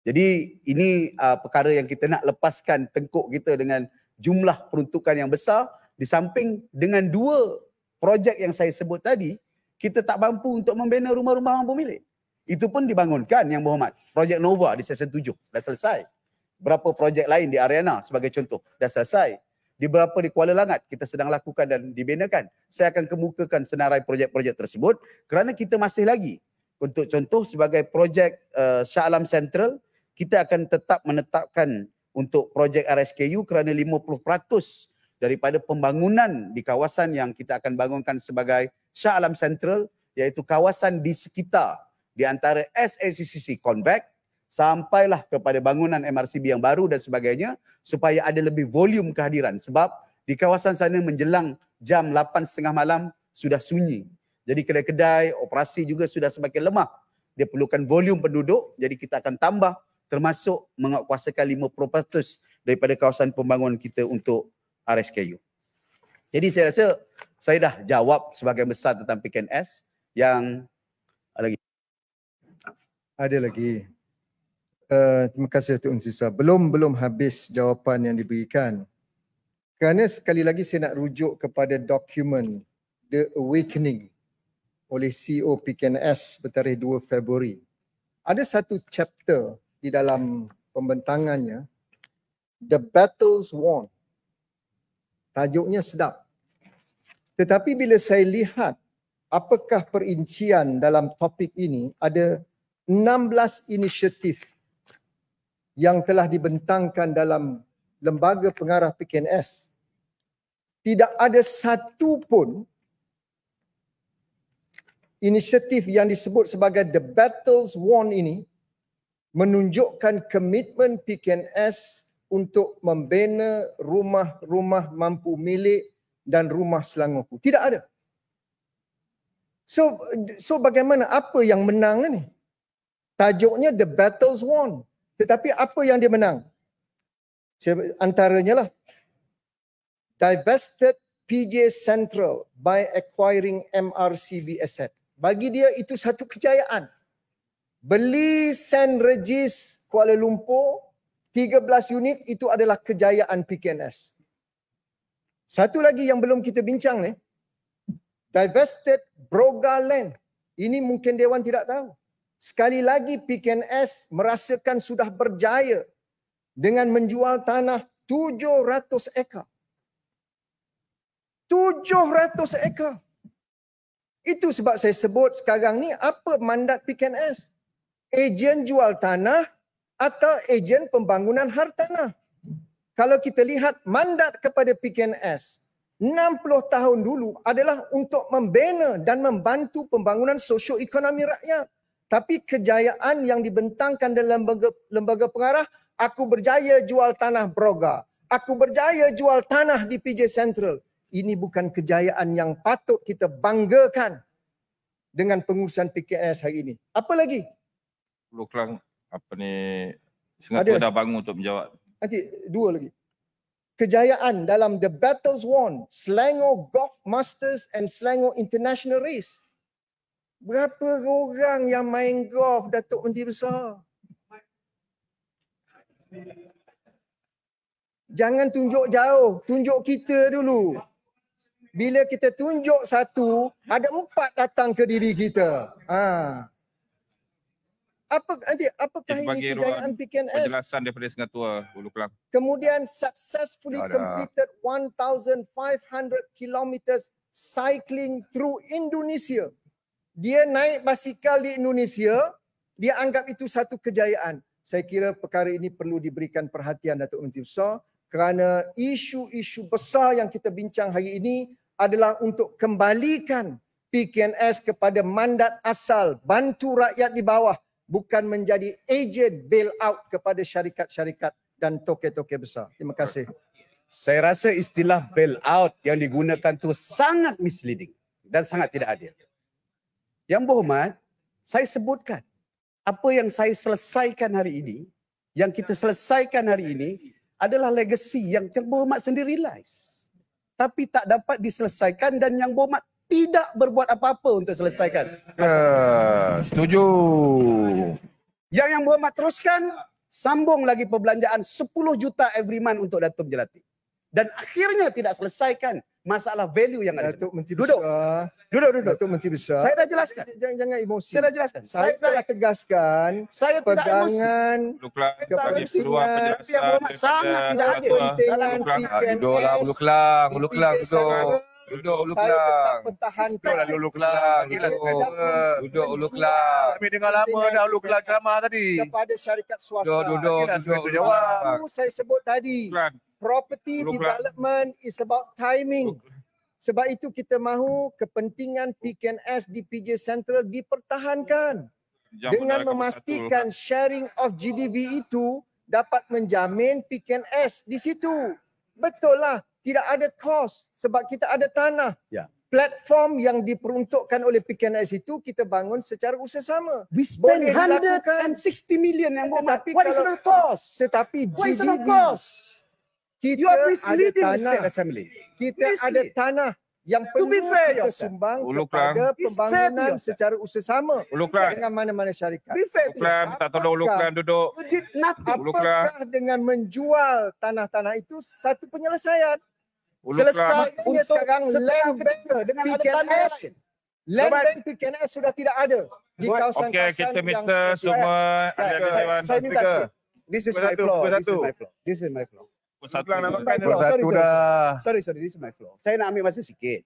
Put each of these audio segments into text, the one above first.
Jadi ini perkara yang kita nak lepaskan tengkuk kita dengan jumlah peruntukan yang besar, di samping dengan 2 projek yang saya sebut tadi, kita tak mampu untuk membina rumah-rumah mampu milik. Itu pun dibangunkan Yang Berhormat. Projek Nova di Seksyen 7 dah selesai. Berapa projek lain di Ariana sebagai contoh dah selesai. Di beberapa di Kuala Langat kita sedang lakukan dan dibinakan. Saya akan kemukakan senarai projek-projek tersebut kerana kita masih lagi. Untuk contoh sebagai projek Shah Alam Central, kita akan tetap menetapkan untuk projek RSKU kerana 50% daripada pembangunan di kawasan yang kita akan bangunkan sebagai Shah Alam Central, iaitu kawasan di sekitar di antara SACCC Convex sampailah kepada bangunan MRCB yang baru dan sebagainya, supaya ada lebih volume kehadiran. Sebab di kawasan sana menjelang jam 8.30 malam sudah sunyi. Jadi kedai-kedai, operasi juga sudah semakin lemah. Dia perlukan volume penduduk, jadi kita akan tambah termasuk menguasakan 50% daripada kawasan pembangunan kita untuk RSKU. Jadi saya rasa saya dah jawab sebagian besar tentang PKNS. Yang lagi. Ada lagi. Terima kasih Datuk Menteri Besar. Belum habis jawapan yang diberikan. Kerana sekali lagi saya nak rujuk kepada dokumen The Awakening oleh CEO PKNS bertarikh 2 Februari. Ada satu chapter di dalam pembentangannya, The Battles Won. Tajuknya sedap. Tetapi bila saya lihat apakah perincian dalam topik ini, ada 16 inisiatif yang telah dibentangkan dalam lembaga pengarah PKNS. Tidak ada satu pun inisiatif yang disebut sebagai The Battles Won ini menunjukkan komitmen PKNS untuk membina rumah-rumah mampu milik dan rumah Selangorku. Tidak ada. So bagaimana, apa yang menang ni? Tajuknya The Battles Won. Tetapi apa yang dia menang? Antaranya lah, divested PJ Central by acquiring MRCB asset. Bagi dia itu satu kejayaan. Beli St. Regis Kuala Lumpur 13 unit, itu adalah kejayaan PKNS. Satu lagi yang belum kita bincang ni, divested Broga Land. Ini mungkin Dewan tidak tahu. Sekali lagi PKNS merasakan sudah berjaya dengan menjual tanah 700 ekar. 700 ekar. Itu sebab saya sebut sekarang ni apa mandat PKNS? Ejen jual tanah atau ejen pembangunan hartanah. Kalau kita lihat mandat kepada PKNS 60 tahun dulu adalah untuk membina dan membantu pembangunan sosioekonomi rakyat. Tapi kejayaan yang dibentangkan dalam lembaga pengarah, aku berjaya jual tanah Broga, aku berjaya jual tanah di PJ Central. Ini bukan kejayaan yang patut kita banggakan dengan pengurusan PKNS hari ini. Apa lagi? Pulau Kelang, apa ni, Singapura dah bangun untuk menjawab. Nanti 2 lagi. Kejayaan dalam The Battles Won, Selangor Golf Masters and Selangor International Race. Berapa orang yang main golf, Datuk Menteri Besar? Jangan tunjuk jauh, tunjuk kita dulu. Bila kita tunjuk satu, ada 4 datang ke diri kita. Apakah ini kejayaan PKNS? Penjelasan daripada Singapura, Hulu Kelang. Kemudian successfully completed 1,500 kilometers cycling through Indonesia. Dia naik basikal di Indonesia, dia anggap itu satu kejayaan. Saya kira perkara ini perlu diberikan perhatian Datuk Menteri Besar kerana isu-isu besar yang kita bincang hari ini adalah untuk kembalikan PKNS kepada mandat asal, bantu rakyat di bawah, bukan menjadi ejen bail out kepada syarikat-syarikat dan toke-toke besar. Terima kasih. Saya rasa istilah bail out yang digunakan tu sangat misleading dan sangat tidak adil. Yang Berhormat, saya sebutkan apa yang saya selesaikan hari ini, yang kita selesaikan hari ini adalah legasi yang Yang Berhormat sendiri realize. Tapi tak dapat diselesaikan dan Yang Berhormat tidak berbuat apa-apa untuk selesaikan. Setuju. Yang Berhormat teruskan sambung lagi perbelanjaan 10 juta every month untuk Datuk Jelati. Dan akhirnya tidak selesaikan masalah value yang ada. Datuk Menteri Duduk. Besar. Duduk. Datuk Menteri Besar. Saya dah jelaskan. Jangan emosi. Saya dah jelaskan. Saya telah tegaskan Saya tidak emosi. pegangan Luklang Tak bagi emosi. peluang penjelasan Yang berhormat sangat tidak adil. kepentingan Luklang. PKNS. Duduklah Ulu Kelang, Ulu Kelang di duduk. PKS. Duduk Ulu Saya tetap Kelang. pertahankan Duduklah Ulu Kelang, duduk Ulu Kelang. Kami dengar lama dah Ulu Kelang ceramah tadi. kepada syarikat swasta. Duduk Ulu Kelang. Itu saya sebut tadi. Luklang. Property Luklang. development is about timing. Sebab itu kita mahu kepentingan PKNS di PJ Central dipertahankan dengan memastikan sharing of GDV itu dapat menjamin PKNS di situ. Betul lah, tidak ada cost sebab kita ada tanah. Ya. Platform yang diperuntukkan oleh PKNS itu kita bangun secara usaha-sama. We spend Boleh dilakukan. 160 million yang berhormat. Tetapi What is kalau- the cost? Tetapi What is the GDV cost? kita You are ada misleading the tanah. State Assembly. Kita Mislead. ada tanah yang To be perlu fair kita yourself. sumbang Ulu kepada It's fair to pembangunan yourself. secara usaha-sama Luklang. dengan mana-mana syarikat. Be fair to Luklang, yourself. tak tolong Luklang duduk. You did nothing. Ulu Kelang. Apakah dengan menjual tanah-tanah itu satu penyelesaian? Ulu Selesai Kelang. Maknanya sekarang setengah land bank ketika dengan ada PKNS. tanah yang lain. Land Babat. bank PKNS sudah tidak ada di Babat. kawasan-kawasan Okey, kita yang minta semua ahli-ahli dewan. Saya minta sikit. This is Pukul my satu, floor. pukul This is satu. my floor. This is my floor. Satu. Luklang nak makan Pukul dah. satu dah. Sorry, this is my floor. Saya nak ambil masa sikit.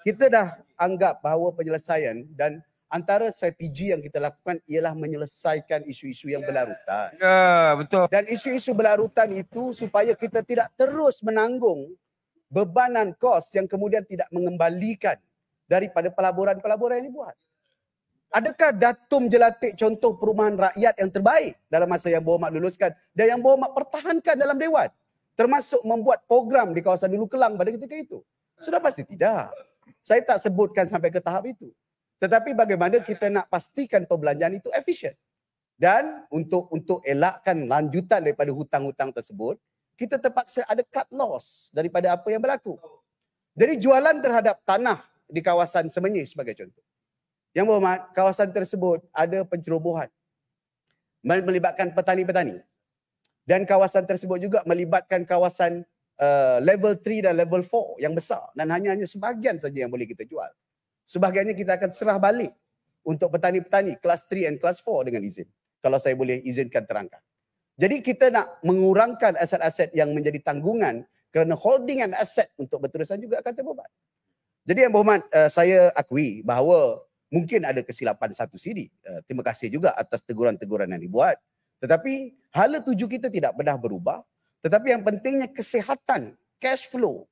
Kita dah anggap bahawa penyelesaian dan antara strategi yang kita lakukan ialah menyelesaikan isu-isu yang berlarutan. Ya, betul. Dan isu-isu berlarutan itu supaya kita tidak terus menanggung bebanan kos yang kemudian tidak mengembalikan daripada pelaburan-pelaburan yang dibuat. Adakah Datum Jelatik contoh perumahan rakyat yang terbaik dalam masa yang berhormat luluskan dan yang berhormat pertahankan dalam Dewan? Termasuk membuat program di kawasan Ulu Kelang pada ketika itu? Sudah pasti tidak. Saya tak sebutkan sampai ke tahap itu. Tetapi bagaimana kita nak pastikan perbelanjaan itu efisien. Dan untuk elakkan lanjutan daripada hutang-hutang tersebut, kita terpaksa ada cut loss daripada apa yang berlaku. Jadi jualan terhadap tanah di kawasan Semenyih sebagai contoh. Yang berhormat, kawasan tersebut ada pencerobohan melibatkan petani-petani. Dan kawasan tersebut juga melibatkan kawasan level 3 dan level 4 yang besar. Dan hanya sebahagian saja yang boleh kita jual. Sebahagiannya kita akan serah balik untuk petani-petani kelas 3 dan kelas 4 dengan izin. Kalau saya boleh izinkan terangkan. Jadi kita nak mengurangkan aset-aset yang menjadi tanggungan kerana holding and asset untuk berterusan juga akan terbeban. Jadi yang berhormat, saya akui bahawa mungkin ada kesilapan satu sidi. Terima kasih juga atas teguran-teguran yang dibuat. Tetapi hala tuju kita tidak pernah berubah. Tetapi yang pentingnya kesihatan, cash flow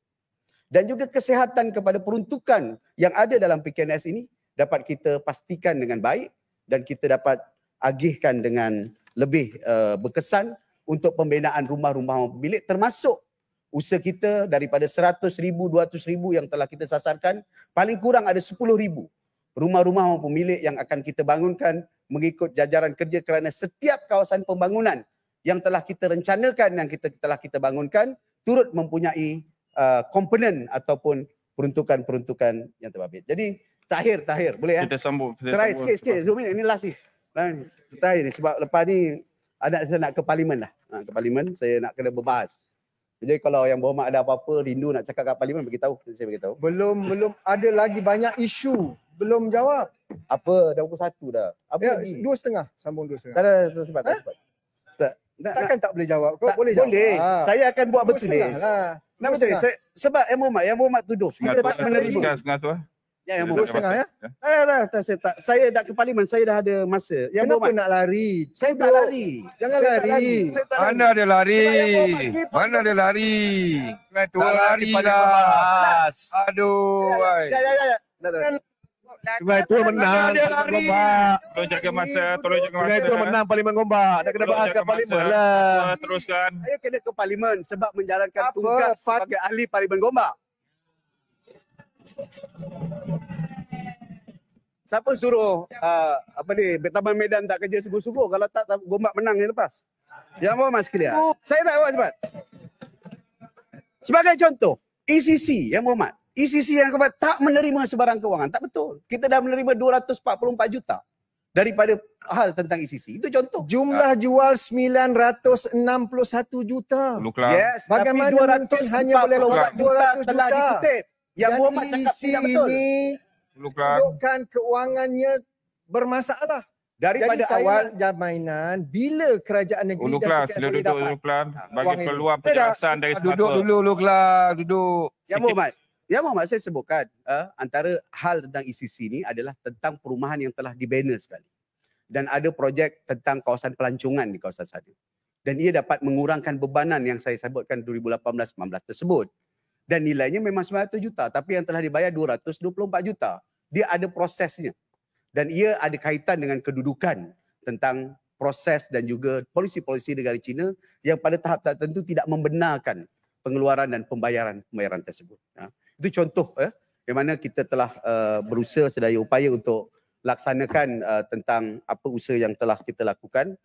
dan juga kesihatan kepada peruntukan yang ada dalam PKNS ini dapat kita pastikan dengan baik dan kita dapat agihkan dengan lebih berkesan untuk pembinaan rumah-rumah pemilik termasuk usaha kita daripada 100,000, 200,000 yang telah kita sasarkan, paling kurang ada 10,000 rumah-rumah pemilik yang akan kita bangunkan mengikut jajaran kerja kerana setiap kawasan pembangunan yang telah kita rencanakan, yang telah kita bangunkan turut mempunyai komponen ataupun peruntukan-peruntukan yang terbabit. Jadi Tahir, boleh ya? Kita sambung. Terakhir sikit, 2 minit, ini last ni. Terakhir ni, sebab lepas ni saya nak ke parlimen lah. Ke parlimen, saya nak kena berbahas. Jadi kalau yang berhormat ada apa-apa, rindu nak cakap kat parlimen, beritahu. Saya beritahu. Belum ada lagi banyak isu. Belum jawab. Apa, dah pukul 1 dah. Apa Ya, lagi? 2.30. Sambung 2.30. Tak ada, tak sempat. Takkan tak boleh jawab? Kau boleh jawab. Boleh. Saya akan buat 2.30 bertulis. lah. Nak bertulis. Sebab yang berhormat tuduh. Kita tak menerima. Setengah tu. Ya, yang Dua berhormat. setengah ya? Saya dah ke parlimen, saya dah ada masa. Yang Kenapa berhormat. nak lari? Saya tak lari. Jangan Saya tak lari. Saya tak lari. Mana dia lari? Sebab yang berhormat kita- Mana dia lari? Dengan tu Tak lari pada lah. membahas. Aduh, wai. Ya. Sungai Tua menang. Dia lari. Tolong jaga masa, tolong jaga Sungai masa. Tua menang Parlimen Gombak. Nak kena Tolong bahas jaga kat Parlimen masa. lah. Teruskan. Saya kena ke parlimen sebab menjalankan Apa? tugas sebagai ahli Parlimen Gombak. Siapa suruh Taman Medan tak kerja sungguh-sungguh kalau tak Gombak menang yang lepas. Yang berhormat sekalian. Saya nak buat cepat. Sebagai contoh, ECC yang berhormat. ECC yang keempat tak menerima sebarang kewangan. Tak betul. Kita dah menerima 244 juta. daripada hal tentang ECC. Itu contoh. Jumlah jual 961 juta. Hulu Kelang. Yes, Bagaimana mungkin hanya boleh buat 200 telah juta? dikutip. Yang Dan Muhammad cakap isi tidak betul. ini Hulu Kelang. tunjukkan keuangannya bermasalah. Daripada Jadi saya awal nak jaminan bila kerajaan negeri Hulu dan Kelang, PKN sila boleh duduk dapat Hulu Kelang. wang Bagi ini. peluang penjelasan dari Duduk semata. dulu Hulu Kelang, duduk. Ya Muhammad saya sebutkan antara hal tentang ECC ni adalah tentang perumahan yang telah dibina sekali. Dan ada projek tentang kawasan pelancongan di kawasan sana. Dan ia dapat mengurangkan bebanan yang saya sebutkan 2018-19 tersebut. Dan nilainya memang 900 juta tapi yang telah dibayar 224 juta. Dia ada prosesnya. Dan ia ada kaitan dengan kedudukan tentang proses dan juga polisi-polisi negara China yang pada tahap tertentu tidak membenarkan pengeluaran dan pembayaran tersebut. Itu contoh yang mana kita telah berusaha sedaya upaya untuk laksanakan tentang apa usaha yang telah kita lakukan